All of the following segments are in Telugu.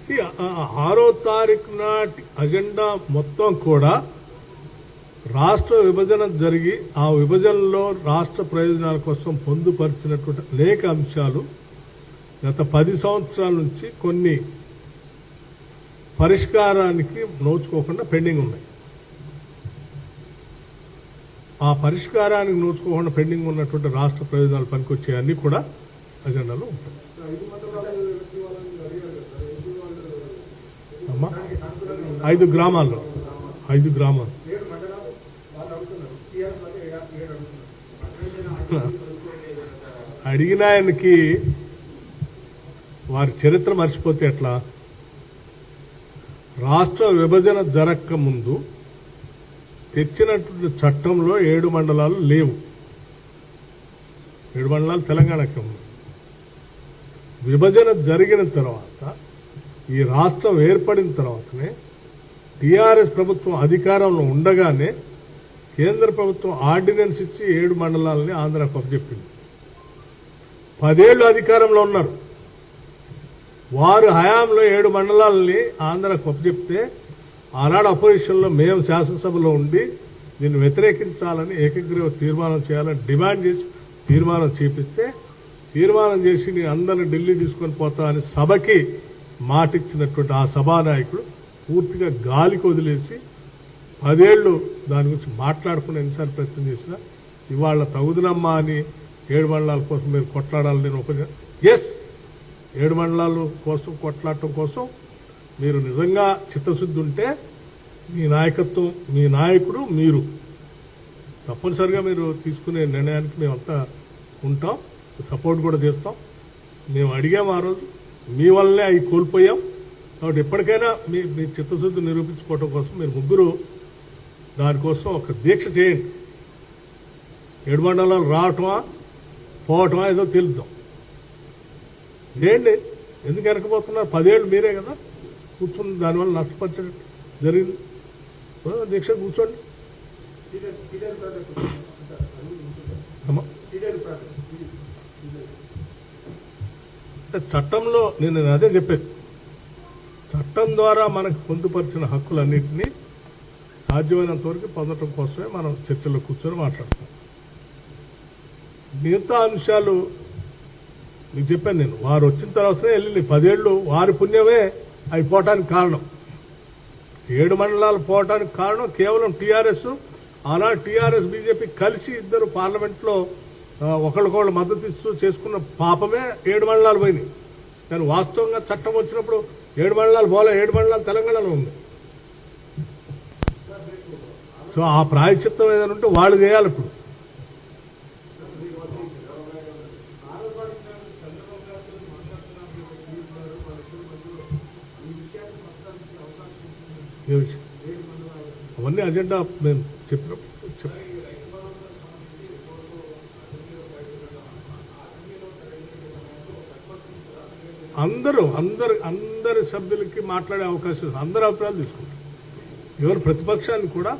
6వ తారీఖు నాటి అజెండా మొత్తం కూడా రాష్ట్ర విభజన జరిగి ఆ విభజనలో రాష్ట్ర ప్రయోజనాల కోసం పొందుపరిచినటువంటి అనేక అంశాలు గత 10 సంవత్సరాల నుంచి కొన్ని పరిష్కారానికి నోచుకోకుండా పెండింగ్ ఉన్నాయి. ఆ పరిష్కారానికి నోచుకోకుండా పెండింగ్ ఉన్నటువంటి రాష్ట్ర ప్రయోజనాలు పనికొచ్చే అన్ని కూడా అజెండాలో ఉంటాయి. 5 గ్రామాలు అడిగిన ఆయనకి వారి చరిత్ర మర్చిపోతే ఎట్లా? రాష్ట్ర విభజన జరగక ముందు తెచ్చినటువంటి చట్టంలో 7 మండలాలు లేవు. 7 మండలాలు తెలంగాణకే ఉంది. విభజన జరిగిన తర్వాత ఈ రాష్ట్రం ఏర్పడిన తర్వాతనే టీఆర్ఎస్ ప్రభుత్వం అధికారంలో ఉండగానే కేంద్ర ప్రభుత్వం ఆర్డినెన్స్ ఇచ్చి 7 మండలాలని ఆంధ్రాకు అప్పచెప్పింది. 10 ఏళ్లు అధికారంలో ఉన్నారు. వారు హయాంలో 7 మండలాలని ఆంధ్రాకు అప్పచెప్తే ఆనాడు అపోజిషన్లో మేము శాసనసభలో ఉండి దీన్ని వ్యతిరేకించాలని ఏకగ్రీవ తీర్మానం చేయాలని డిమాండ్ చేసి తీర్మానం చేపిస్తే తీర్మానం చేసి నేను అందరిని ఢిల్లీ తీసుకొని పోతా అని సభకి మాటిచ్చినటువంటి ఆ సభానాయకుడు పూర్తిగా గాలికి వదిలేసి 10 ఏళ్లు దాని గురించి మాట్లాడుకుని ఎన్నిసార్లు ప్రయత్నం చేసినా ఇవాళ తగుదనమ్మా అని 7 మండలాల కోసం మీరు కొట్లాడాలని నేను ఎస్ 7 మండలాల కోసం కొట్లాడటం కోసం మీరు నిజంగా చిత్తశుద్ధి ఉంటే మీ నాయకత్వం, మీ నాయకుడు, మీరు తప్పనిసరిగా మీరు తీసుకునే నిర్ణయానికి మేమంతా ఉంటాం, సపోర్ట్ కూడా చేస్తాం. మేము అడిగాం ఆ రోజు, మీ వల్లనే అవి కోల్పోయాం. కాబట్టి ఎప్పటికైనా మీ చిత్తశుద్ధి నిరూపించుకోవడం కోసం మీరు ముగ్గురు దానికోసం ఒక దీక్ష చేయండి. 7 మండలాలు రావటమా పోవటమా ఏదో తెలుద్దాం. చేయండి. ఎందుకు వెనకపోతున్నారు? 10 ఏళ్ళు మీరే కదా కూర్చుని దానివల్ల నష్టపరచడం జరిగింది. దీక్ష కూర్చోండి. చట్టంలో నేను అదే చెప్పేది, చట్టం ద్వారా మనకు పొందుపరిచిన హక్కులన్నింటినీ సాధ్యమైనంత వరకు పొందడం కోసమే మనం చర్చలో కూర్చొని మాట్లాడతాం. మిగతా అంశాలు మీకు చెప్పాను నేను, వారు వచ్చిన తర్వాతనే వెళ్ళింది. 10 ఏళ్లు వారి పుణ్యమే అవి పోవటానికి కారణం. 7 మండలాలు పోవటానికి కారణం కేవలం టీఆర్ఎస్. ఆనాడు టీఆర్ఎస్ బీజేపీ కలిసి ఇద్దరు పార్లమెంట్లో ఒకళ్ళకొకళ్ళు మద్దతు ఇస్తూ చేసుకున్న పాపమే 7 మండలాలు పోయినాయి. కానీ వాస్తవంగా చట్టం వచ్చినప్పుడు 7 మండలాలు పోలే, 7 మండలాలు తెలంగాణలో ఉంది. సో ఆ ప్రాయశ్చిత్తం ఏదైనా ఉంటే వాళ్ళు చేయాలి. ఇప్పుడు అవన్నీ అజెండా మేము చెప్పినప్పుడు అందరి సభ్యులకి మాట్లాడే అవకాశం, అందరి అభిప్రాయాలు తీసుకుంటారు. ఎవరు ప్రతిపక్షాన్ని కూడా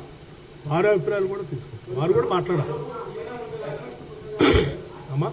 వారి అభిప్రాయాలు కూడా తీసుకుంటారు. వారు కూడా మాట్లాడాలి అమ్మా.